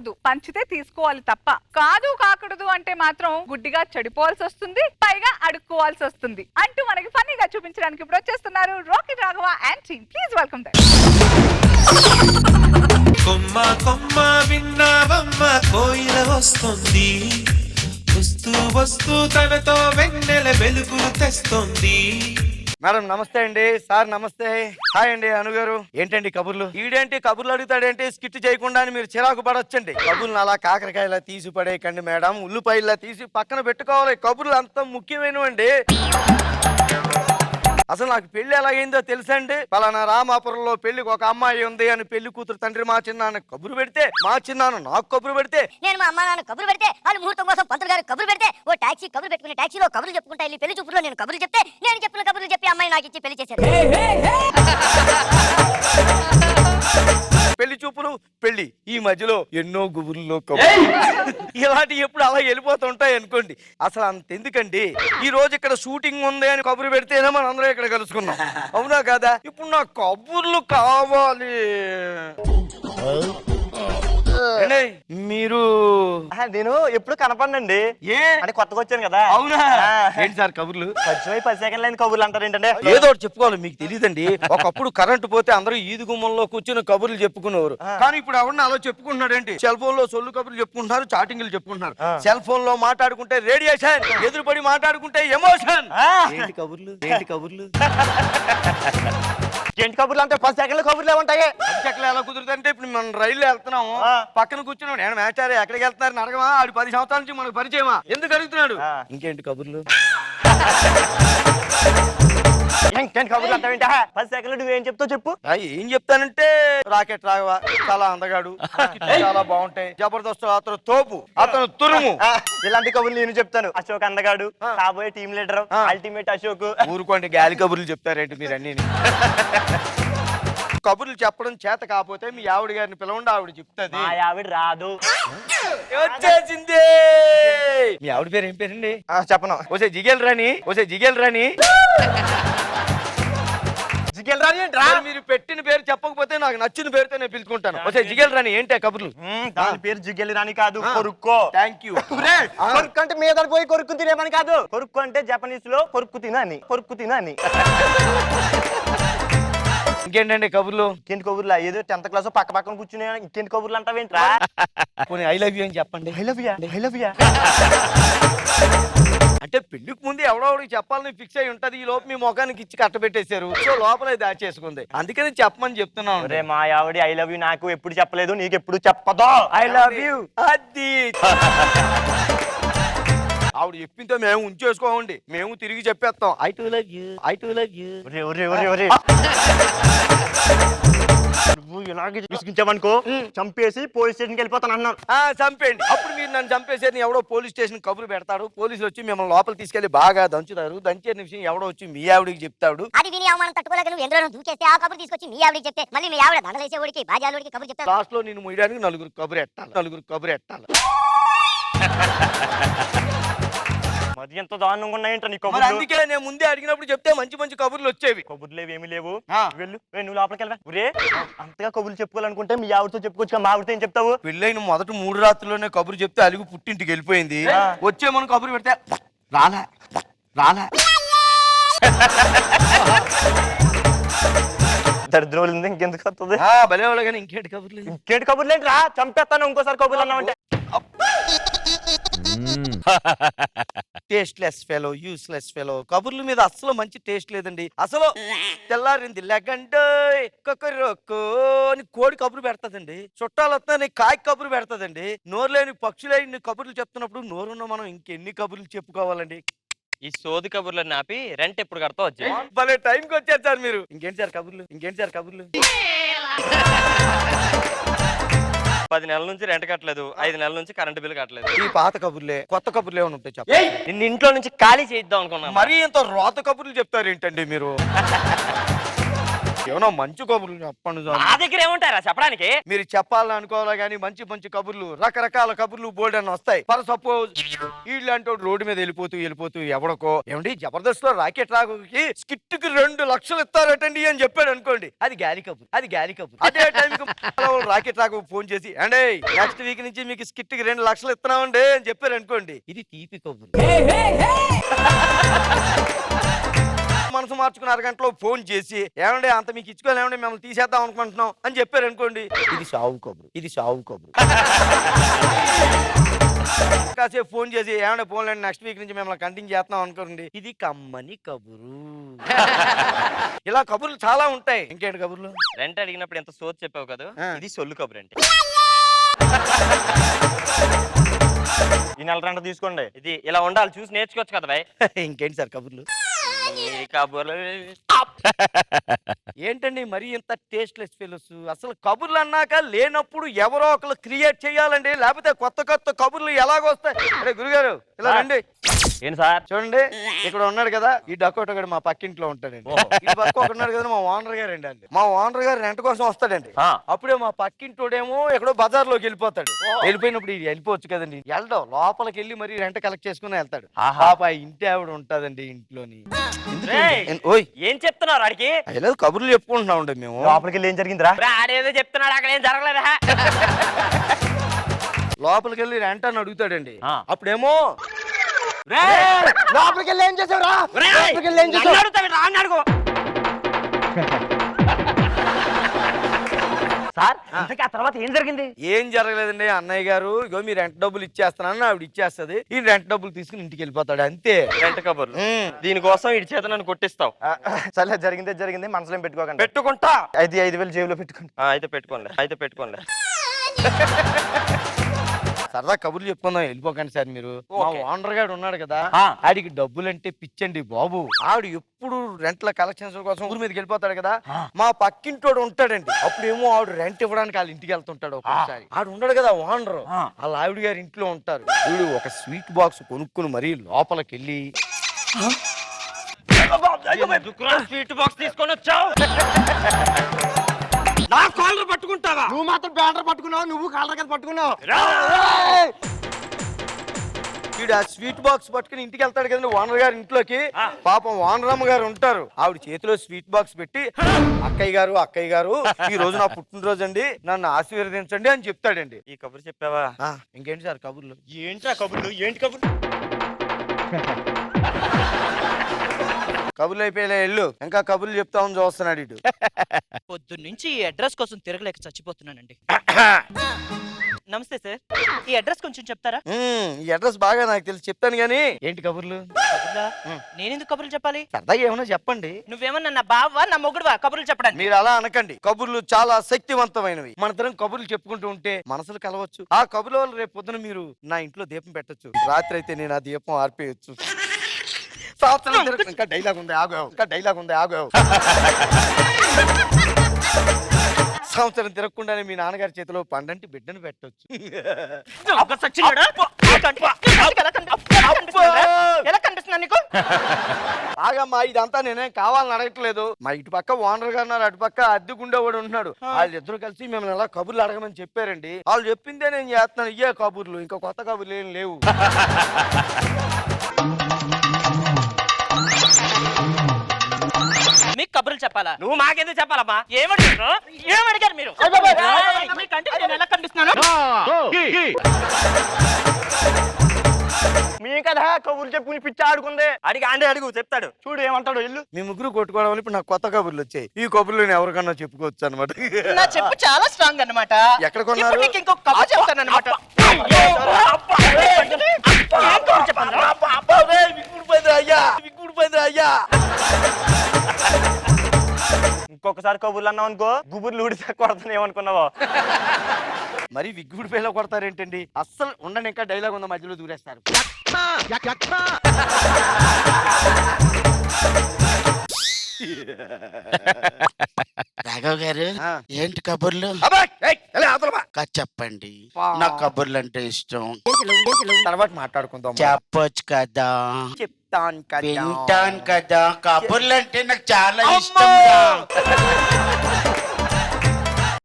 కాకూడదు, పంచితే తీసుకోవాలి తప్ప. కాదు కాకూడదు అంటే మాత్రం గుడ్డిగా చెడిపోవాల్సి వస్తుంది, పైగా అడుక్కోవాల్సి వస్తుంది అంటూ మనకి ఫన్నీగా చూపించడానికి ఇప్పుడు వచ్చేస్తున్నారు Rocket Raghava and team. Please welcome them. కొమ్మ కొమ్మ విన్నావమ్మ కోయిల వస్తుంది, వస్తూ వస్తూ తనతో వెన్నెల వెలుగులు తెస్తుంది. మేడం నమస్తే అండి. సార్ నమస్తే. హాయ్ అండి అనుగారు. ఏంటండి కబుర్లు? ఈడేంటి కబుర్లు అడుగుతాడేంటి? స్కిట్ చేయకుండా మీరు చిరాకు పడొచ్చండి. కబుర్లు అలా కాకరకాయలా తీసి పడేయకండి మేడం, ఉల్లిపాయలా తీసి పక్కన పెట్టుకోవాలి. కబుర్లు అంత ముఖ్యమైనవండి. అసలు నాకు పెళ్లి ఎలాగైందో తెలుసా అండి? పలానా రామాపురంలో పెళ్లికి ఒక అమ్మాయి ఉంది అని పెళ్లి కూతురు తండ్రి మా చిన్నాన్న కబురు పెడితే, మా చిన్నాన్న నాకు కబురు పెడితే, నేను మా అమ్మ నాన్న కబురు పెడితే, వాళ్ళు ముహూర్తం కోసం పంతులు గారు కబురు పెడితే, ఓ టాక్సీ కబురు పెట్టుకుని టాక్సీలో కబుర్లు చెప్పుకుంటా వెళ్ళి పెళ్లి చూపులో నేను కబుర్లు చెప్తే, నేను చెప్పిన కబుర్లు చెప్పి అమ్మాయి నాకు ఇచ్చి పెళ్లి చేశారు. పెళ్లి చూపులు పెళ్లి ఈ మధ్యలో ఎన్నో గుబుర్లో ఇలాంటి ఎప్పుడు అలా వెళ్ళిపోతుంటాయి అనుకోండి. అసలు అంత ఎందుకండి? ఈ రోజు ఇక్కడ షూటింగ్ ఉంది అని కబురు పెడితేనే మనం అందరం ఇక్కడ కలుసుకున్నాం, అవునా కదా? ఇప్పుడు నా కబుర్లు కావాలి. మీరు నేను ఎప్పుడు కనపడండి. ఏ అంటే కొత్తగా వచ్చాను కదా. అవునా? ఏంటి సార్ కబుర్లు? 10 సెకండ్లు అయిన కబుర్లు అంటారు ఏంటంటే? ఏదో ఒకటి చెప్పుకోవాలి, మీకు తెలియదండి. ఒకప్పుడు కరెంటు పోతే అందరూ ఈది గుమ్మంలో కూర్చుని కబుర్లు చెప్పుకునేవారు. కానీ ఇప్పుడు ఎవరిని అలా చెప్పుకుంటున్నాడు ఏంటి? సెల్ ఫోన్ లో సొల్లు కబుర్లు చెప్పుకుంటున్నారు, చాటింగ్లు చెప్పుకుంటున్నారు. సెల్ ఫోన్ లో మాట్లాడుకుంటే రేడియేషన్, ఎదురుపడి మాట్లాడుకుంటే ఎమోషన్. ఏంటి కబుర్లు? ఏంటి కబుర్లు? ఏంటి కబుర్లు అంటే 10 సెకండ్ల కబుర్లు ఏమంటాయి? అబ్జెక్ట్లు ఎలా కుదురుతుంటే ఇప్పుడు మనం రైల్లో వెళ్తున్నాము, పక్కన కూర్చున్నాడు, నేను మేచారు ఎక్కడికి వెళ్తున్నారని అడగమా? ఆడు 10 సంవత్సరాల నుంచి మనకు పరిచయమా? ఎందుకు అడుగుతున్నాడు? ఇంకేంటి కబుర్లు? ఇంకేంటి కబుర్లు అంటావేంట? 10 సెకండ్లు నువ్వేం చెప్తావు చెప్పు. ఏం చెప్తానంటే రాకెట్ రాఘవ చాలా అందగాడు, చాలా బాగుంటాయి, జబర్దస్త్ అతను తోపు, అతను తురుము. ఇలాంటి కబుర్లు నేను చెప్తాను. అశోక్ అందగాడు, కాబోయే టీమ్ లీడర్, అల్టిమేట్ అశోక్. ఊరుకోండి, గాలి కబుర్లు చెప్తారేంటి మీరు అన్ని? కబుర్లు చెప్పడం చేత కాకపోతే మీ ఆవిడ గారిని పిలవండి, ఆవిడ చెప్తాది. మా ఆవిడ రాదు. వచ్చేసింది. మీ ఆవిడ పేరు ఏం పేరండి? చెప్పను. ఓసే జిగేల్ రాని, ఓసే జిగేల్ రాని. జిగేల్ రాని ఏంట్రా? మీరు పెట్టిన పేరు చెప్పకపోతే నాకు నచ్చిన పేరుతో నేను పిలుచుకుంటాను. ఓసే జిగేల్ రాని ఏంటే కబుర్లు? దాని పేరు జిగేల్ రాని కాదు, కొరుక్కో. Thank you. కొరుక్కు అంటే మీద పోయి కొరుక్కు తినేమని కాదు. కొరుక్కు అంటే జపనీస్ లో కొరుక్కు తినని, కొరుక్కు తినని. ఇంకేంటండి కబుర్లు? ఇంకేంటి కబుర్లా? ఏదో 10th క్లాస్ పక్క పక్కన కూర్చుని ఇంకేంటి కబుర్లు అంటావేంట్రా? పోనీ ఐ లవ్ యూ అని చెప్పండి. I love you, I love you. అంటే పెళ్లికి ముందు ఎవడోడికి చెప్పాలని ఫిక్స్ అయి ఉంటది. ఈ లోపు మీ ముఖానికి ఇచ్చి కట్టబెట్టేశారు, సో లోపల దాచేసుకుంది. అందుకని చెప్పమని చెప్తున్నాను. అరే మా ఆవిడ ఐ లవ్ యూ నాకు ఎప్పుడు చెప్పలేదు, నీకు ఎప్పుడు చెప్పదు. I love you. అది ఆవిడ చెప్పింతో మేము ఉంచేసుకోండి, మేము తిరిగి చెప్పేస్తాం. I too love you, I too love you. నువ్వు ఇలాగే విసిగించావనుకో చంపేసి పోలీస్ స్టేషన్కి వెళ్ళిపోతాను అన్నాను. చంపేయండి. అప్పుడు మీరు నన్ను చంపేసేది ఎవడో పోలీస్ స్టేషన్ కబురు పెడతాడు, పోలీసులు వచ్చి మిమ్మల్ని లోపల తీసుకెళ్లి బాగా దంచుతారు. దంచే విషయం ఎవడో వచ్చి మీ ఆవిడికి చెప్తాడు. అది విని అవమానం తట్టుకోలేక నువ్వు ఎందులో దూకేస్తే ఆ కబురు తీసుకొచ్చి మీ ఆవిడకి చెప్తే మళ్ళీ మీ ఆవిడ దండలేసేవాడికి బాజాలోడికి కబురు చెప్తాను. లాస్ట్ లో నేను మొయ్యడానికి నలుగురు కబురు ఎట్టాలి, నలుగురు కబురు ఎట్టాలి. మరి ఎంత దారుణంగా ఉన్నాయంట నీ మరి కబుర్లు. అందుకే నేను ముందే అడిగినప్పుడు చెప్తే మంచి మంచి కబుర్లు వచ్చేవి. కబుర్లు లేవు, ఏమీ లేవు. వెళ్ళు, నువ్వు లోపలికి వెళ్ళవా? ఒరే అంతగా కబుర్లు చెప్పుకోవాలనుకుంటే మీ ఆవిడతో చెప్పుకోవచ్చు, మా ఆవిడతో ఏం చెప్తావు? పెళ్ళైన మొదటి 3 రాత్రుల్లోనే కబురు చెప్తే అలిగి పుట్టింటికి వెళ్ళిపోయింది. వచ్చే మనం కబురు పెడితే రాలా రాలా. దరిద్రం ఉంది, ఇంకెందుకు వస్తుంది? భలే వాళ్ళు కానీ ఇంకేంటి కబుర్లు? ఇంకేంటి కబుర్లు ఏంటి రా? చంపేస్తాను ఇంకోసారి కబుర్లు అన్నావంటే. Tasteless fellow, useless fellow. కబుర్ల మీద అసలు మంచి టేస్ట్ లేదండి. అసలు తెల్లారింది లెగండో కొకరొక్కో అని కోడి కబురు పెడతదండి, చుట్టాలు వస్తాయని కాయ కబురు పెడతదండి. నోరు లేని పక్షులైన కబుర్లు చెప్తున్నప్పుడు నోరున్న మనం ఇంకెన్ని కబుర్లు చెప్పుకోవాలండి? ఈ సోది కబుర్లన్నీ ఆపి రెంట్ ఎప్పుడు కడతావు వచ్చి భలే టైంకి వచ్చారు సార్ మీరు. ఇంకేంటి సార్ కబుర్లు? ఇంకేంటి సార్ కబుర్లు? 10 నెలల నుంచి రెంట్ కట్టలేదు, 5 నెలల నుంచి కరెంటు బిల్లు కట్టలేదు. ఈ పాత కబుర్లే, కొత్త కబుర్లు ఏమైనా ఉంటాయి చెప్పండి. నిన్ను ఇంట్లో నుంచి ఖాళీ చేద్దాం అనుకున్నా. మరీ ఇంత రోత కబుర్లు చెప్తారు ఏంటండి మీరు? ఏమన్నా మంచి కబుర్లు చెప్పండి నా స్వామి. దగ్గర ఏముంటారా చెప్పడానికి? మీరు చెప్పాలని అనుకోవాలా గానీ మంచి మంచి కబుర్లు, రకరకాల కబుర్లు బోల్డ్ అని వస్తాయి. ఫర్ సపోజ్ వీళ్ళంటూ రోడ్డు మీద వెళ్ళిపోతూ ఎవడకో ఏమండి జబర్దస్త్ లో రాకెట్ రాగుకి స్కిట్ కి 2 లక్షలు ఇస్తారటండి అని చెప్పాడు అనుకోండి, అది గాలి కబుర్. అదే టైంకి రాకెట్ రాగు ఫోన్ చేసి అంటే నెక్స్ట్ వీక్ నుంచి మీకు స్కిట్ కి 2 లక్షలు ఇస్తున్నామండి అని చెప్పారు అనుకోండి, ఇది తీపి కబుర్. మనసు మార్చుకుని అరగంటలో ఫోన్ చేసి ఏమండి అంత మీకు ఇచ్చుకోలేమండి మిమ్మల్ని తీసేద్దాం అనుకుంటున్నాం అని చెప్పారు అనుకోండి, ఇది సావు కబురు. కాసేపు ఫోన్ చేసి ఏమంటే ఫోన్లేండి నెక్స్ట్ వీక్ నుంచి మిమ్మల్ని కంటిన్యూ చేస్తున్నాం అనుకోండి, ఇది కమ్మని కబురు. ఇలా కబుర్లు చాలా ఉంటాయి. ఇంకేంటి కబుర్లు? రెంట్ అడిగినప్పుడు ఎంత సోది చెప్పావు కదా, ఇది సొల్లు కబురు అంటే. ఈ నెల రెంట్ తీసుకోండి. ఇది ఇలా ఉండాలి, చూసి నేర్చుకోవచ్చు కదా భయ్. ఇంకేంటి సార్ కబుర్లు? ఈ కబుర్లు ఏంటండి మరి ఇంత టేస్ట్లెస్ ఫెలోస్? అసలు కబుర్లు అన్నాక లేనప్పుడు ఎవరో ఒకరు క్రియేట్ చేయాలండి, లేకపోతే కొత్త కబుర్లు ఎలాగొస్తాయి? అరే గురుగారు ఇలా రండి. ఏంటి సార్? చూడండి ఇక్కడ ఉన్నాడు కదా ఈ డకోట గడు మా పక్కింట్లో ఉంటాడండి. ఈ పక్క ఒక ఉన్నాడు కదా మా ఓనర్ గారు అండి. మా ఓనర్ గారు రెంట్ కోసం వస్తాడండి. అప్పుడే మా పక్కింటోడేమో ఎక్కడో బజార్ లోకి వెళ్ళిపోతాడు. వెళ్ళిపోయినప్పుడు ఇది వెళ్ళిపోవచ్చు కదండి, వెళ్ళడం లోపలికి వెళ్ళి మరి రెంట్ కలెక్ట్ చేసుకుని వెళ్తాడు. పాప ఇంటి ఆవిడ ఉంటదండి ఇంట్లోని. ఓయ్ ఏం చెప్తున్నారు ఆడికి? లేదు కబుర్లు చెప్పుకుంటున్నాం అండి మేము. లోపలికి వెళ్ళి ఏం జరిగిందిరా? ఆడేదో చెప్తున్నాడు, అక్కడ ఏం జరగలేదా? లోపలికి వెళ్ళి రెంట్ అని అడుగుతాడండి. అప్పుడేమో లోపలికి వెళ్ళి ఏం చేసావురా? సార్ ఇంతకీ ఆ తర్వాత ఏం జరిగింది? ఏం జరగలేదండి. అన్నయ్య గారు ఇగో మీ రెంట్ డబ్బులు ఇచ్చేస్తానని ఆవిడ ఇచ్చేస్తది, ఈ రెంట్ డబ్బులు తీసుకుని ఇంటికి వెళ్ళిపోతాడు అంతే. రెంట్ కబుర్లు దీనికోసం ఇటు చేత నన్ను కొట్టిస్తావు. సరే జరిగింది మనసులో పెట్టుకోకండి. పెట్టుకుంటా. 5,000 జేబులో పెట్టుకోండి. అయితే పెట్టుకోండి. సరదా కబుర్లు చెప్పుకుందాం, వెళ్ళిపోకండి సార్ మీరు. మా ఓనర్ గారు ఉన్నాడు కదా, ఆడికి డబ్బులంటే పిచ్చండి బాబు. ఆడు ఎప్పుడు రెంట్ల కలెక్షన్స్ కోసం ఊరి మీదకి వెళ్ళిపోతాడు కదా, మా పక్కింటోడు ఉంటాడండి. అప్పుడేమో ఆవిడ రెంట్ ఇవ్వడానికి వాళ్ళ ఇంటికి వెళ్తుంటాడు. ఒకసారి ఆడు ఉన్నాడు కదా ఓనర్, వాళ్ళ ఆవిడ గారి ఇంట్లో ఉంటారు. వీడు ఒక స్వీట్ బాక్స్ కొనుక్కుని మరీ లోపలికి వెళ్ళి స్వీట్ బాక్స్ తీసుకొని వచ్చావు. నా కాలర్ పట్టుకుంటావా? నువ్వు మాత్రం బ్యానర్ పట్టుకున్నావు, నువ్వు కాలర్ కదా పట్టుకున్నావు. వీడు ఆ స్వీట్ బాక్స్ పట్టుకుని ఇంటికి వెళ్తాడు కదండి ఓనర్ గారి ఇంట్లోకి. పాపం ఓనరమ్మ గారు ఉంటారు, ఆవిడ చేతిలో స్వీట్ బాక్స్ పెట్టి అక్కయ్య గారు ఈ రోజు నా పుట్టినరోజు అండి, నన్ను ఆశీర్వదించండి అని చెప్తాడండి. ఈ కబురు చెప్పావా? ఇంకేంటి సార్ కబుర్లు? ఏంటి కబుర్లు? కబుర్లు అయిపోయా వెళ్ళు, ఇంకా కబుర్లు చెప్తామని చూస్తున్నాడు ఇటు. పొద్దున్నుంచి ఈ అడ్రస్ కోసం తిరగలేక చచ్చిపోతున్నానండి. నమస్తే సార్, ఈ అడ్రస్ కొంచెం చెప్తారా? ఈ అడ్రస్ బాగా నాకు తెలిసి చెప్తాను గానీ ఏంటి కబుర్లు? నేనెందుకు కబుర్లు చెప్పాలి? సరదాగా ఏమన్నా చెప్పండి. నువ్వేమన్నా నా బావా నా మొగుడువా కబుర్లు చెప్పడానికి? మీరు అలా అనకండి, కబుర్లు చాలా శక్తివంతమైనవి. మనందరం కబుర్లు చెప్పుకుంటూ ఉంటే మనసులు కలవచ్చు. ఆ కబుర్ల వల్ల రేపు పొద్దున మీరు నా ఇంట్లో దీపం పెట్టొచ్చు, రాత్రి అయితే నేను ఆ దీపం ఆర్పేయచ్చు. ఇంకా డైలాగ్ ఉంది ఆగావు. సంవత్సరం తిరగకుండానే మీ నాన్నగారి చేతిలో పండంటి బిడ్డను పెట్టొచ్చు. ఎలా కనిపిస్తున్నా నీకు? ఆగమ్మా, ఇదంతా నేనేం కావాలని అడగట్లేదు. మా ఇటు పక్క ఓనర్ గారు ఉన్నారు, అటు పక్క అద్దెకుండేవాడు ఉంటున్నాడు. వాళ్ళిద్దరు కలిసి మిమ్మల్ని ఎలా కబుర్లు అడగమని చెప్పారండి. వాళ్ళు చెప్పిందే నేను చేస్తున్నాను. ఇయ్యే కబుర్లు, ఇంకా కొత్త కబుర్లు ఏం లేవు. మీకు కబుర్లు చెప్పాలా? నువ్వు మాకెందుకు చెప్పాలమ్మా? ఏమడిగారు మీరు? మీకంటే నేను ఎలా కనిపిస్తున్నాను? మీ కదా కబుర్లు చెప్పుకుని పిచ్చి ఆడుకుంది. అడుగు చెప్తాడు. చూడు ఏమంటాడు ఇల్లు. మీ ముగ్గురు కొట్టుకోవడం వల్ల ఇప్పుడు నాకు కొత్త కబుర్లు వచ్చాయి. ఈ కబుర్లు నేను ఎవరికన్నా చెప్పుకోవచ్చు అనమాట. నా చెప్పు చాలా స్ట్రాంగ్ అన్నమాట. ఎక్కడ కొన్నారు? ఇంకొక కబుర్ చెప్తాను అనమాట. ఇంకొకసారి కబుర్లు అన్నావు అనుకో, గుబుర్లు ఊడితే కొడతాను ఏమనుకున్నావో. మరి విగ్గుడి పేర్లో కొడతారేంటండి? అస్సలు ఉండండి, ఇంకా డైలాగ్ ఉందా మధ్యలో దూరేస్తారు. రాఘవ్ గారు ఏంటి కబుర్లు? చెప్పండి, నా కబుర్లు అంటే ఇష్టం. తర్వాత మాట్లాడుకుందాం. చెప్పొచ్చు కదా. వింటాను కదా వింటాను కదా కబుర్లు అంటే నాకు చాలా అమ్మో! ఇష్టం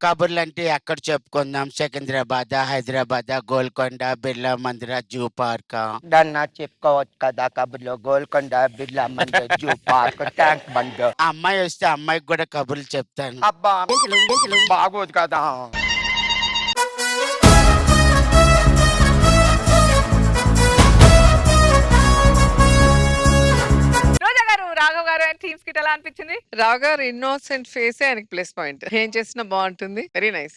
కబుర్లు అంటే ఎక్కడ చెప్పుకుందాం సికింద్రాబాద్ హైదరాబాద్ గోల్కొండ బిర్లా మందిర జూ పార్క్ దాన్ని చెప్పుకోవచ్చు కదా కబుర్లో Golconda Birla Mandir zoo park tank bund అమ్మాయి వస్తే అమ్మాయికి కూడా కబుర్లు చెప్తాను అబ్బా బాగోదు కదా రోజా గారు, రాఘవ్ గారు అండ్ టీమ్స్ కి ఎలా అనిపించింది? రావు గారు ఇన్నోసెంట్ ఫేస్ ఆయనకి ప్లస్ పాయింట్. ఏం చేసినా బాగుంటుంది. Very nice.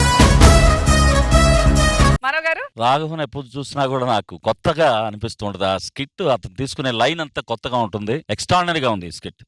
మనో గారు, రాఘవన్ ఎప్పుడు చూసినా కూడా నాకు కొత్తగా అనిపిస్తూ ఉంటుంది. ఆ స్కిట్ అతను తీసుకునే లైన్ అంతా కొత్తగా ఉంటుంది. ఎక్స్ట్రాడినరీగా ఉంది ఈ స్కిట్.